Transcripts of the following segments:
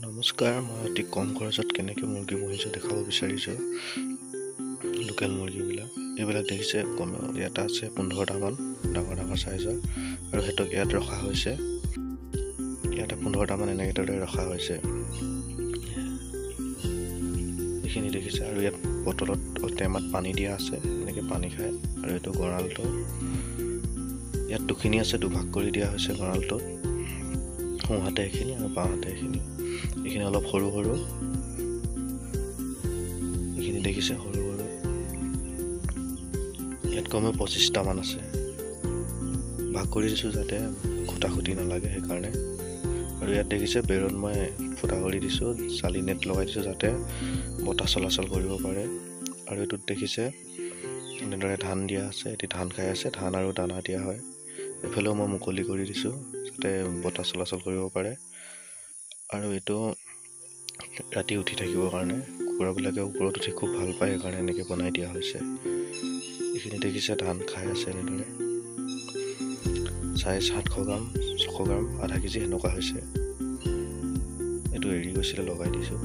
নমস্কাৰ, মই অতি কম খৰচত কেনেকৈ মুৰ্গী পুহিছোঁ দেখাব বিচাৰিছোঁ। লোকেল মুৰ্গীবিলাক এইবিলাক দেখিছে, কমেও ইয়াত আছে 15টামান ডাঙৰ চাইজৰ, আৰু সিহঁতক ইয়াত ৰখা হৈছে। ইয়াতে 15টামান এনেদৰে ৰখা হৈছে। এইখিনি দেখিছে, আৰু ইয়াত বটলত টেমাত পানী দিয়া আছে, এনেকৈ পানী খায়। আৰু এইটো গঁৰালটো, ইয়াত দুখিনি আছে, দুভাগ কৰি দিয়া হৈছে গঁৰালটোত। সোঁহাতে এইখিনি আৰু বাওঁহাতে এইখিনি। এইখিনি অলপ সৰু সৰু, এইখিনি দেখিছে সৰু সৰু। ইয়াত কমেও 25টামান আছে। ভাগ কৰি দিছোঁ যাতে খুটা খুটি নালাগে, সেইকাৰণে। আৰু ইয়াত দেখিছে বেৰত মই ফুটা কৰি দিছোঁ, চালি নেট লগাই দিছোঁ যাতে বতাহ চলাচল কৰিব পাৰে। আৰু এইটোত দেখিছে এনেদৰে ধান দিয়া আছে, এটি ধান খাই আছে, ধান আৰু দানা দিয়া হয়। এইফালেও মই মুকলি কৰি দিছোঁ যাতে বতাহ চলাচল কৰিব পাৰে। আৰু এইটো ৰাতি উঠি থাকিবৰ কাৰণে, কুকুৰাবিলাকে ওপৰত উঠি খুব ভাল পায়, সেইকাৰণে এনেকৈ বনাই দিয়া হৈছে। এইখিনি দেখিছে ধান খাই আছে এনেদৰে। চাইজ 700 গ্ৰাম, 600 গ্ৰাম, আধা কেজি সেনেকুৱা হৈছে। এইটো এৰি গৈছিলে, লগাই দিছোঁ।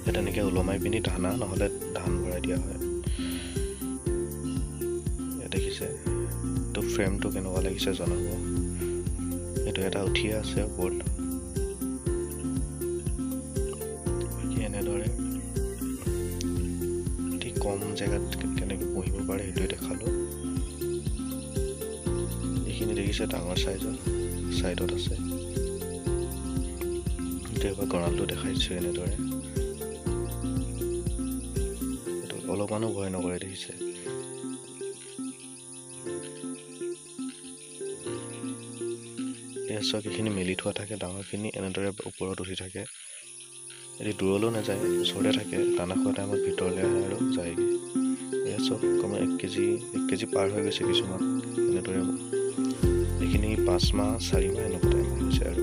ইয়াত এনেকৈ ওলমাই পিনি দানা নহ'লে ধান ভৰাই দিয়া হয়। ইয়াত দেখিছে এইটো ফ্ৰেমটো কেনেকুৱা লাগিছে জনাব। এইটো এটা উঠিয়ে আছে ওপৰত। এনেদৰে অতি কম জেগাত কেনেকৈ পুহিব পাৰে সেইটোৱে দেখালোঁ। এইখিনি দেখিছে ডাঙৰ চাইডত আছে। এবাৰ গঁৰালটো দেখাইছোঁ এনেদৰে। এইটো অলপমানো ভয় নকৰে, দেখিছে। এয়া চব এইখিনি মেলি থোৱা থাকে, ডাঙৰখিনি এনেদৰে ওপৰত উঠি থাকে। এটি দূৰলৈও নাযায়, ওচৰতে থাকে। দানা খোৱা টাইমত ভিতৰলৈ আহে আৰু যায়গৈ। এয়া চব কমেও 1 কেজি পাৰ হৈ গৈছে কিছুমান। এনেদৰে এইখিনি 5 মাহ 4 মাহ এনেকুৱা টাইম হৈছে আৰু।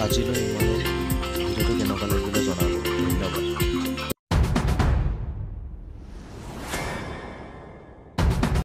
আজিলৈ ইমানে।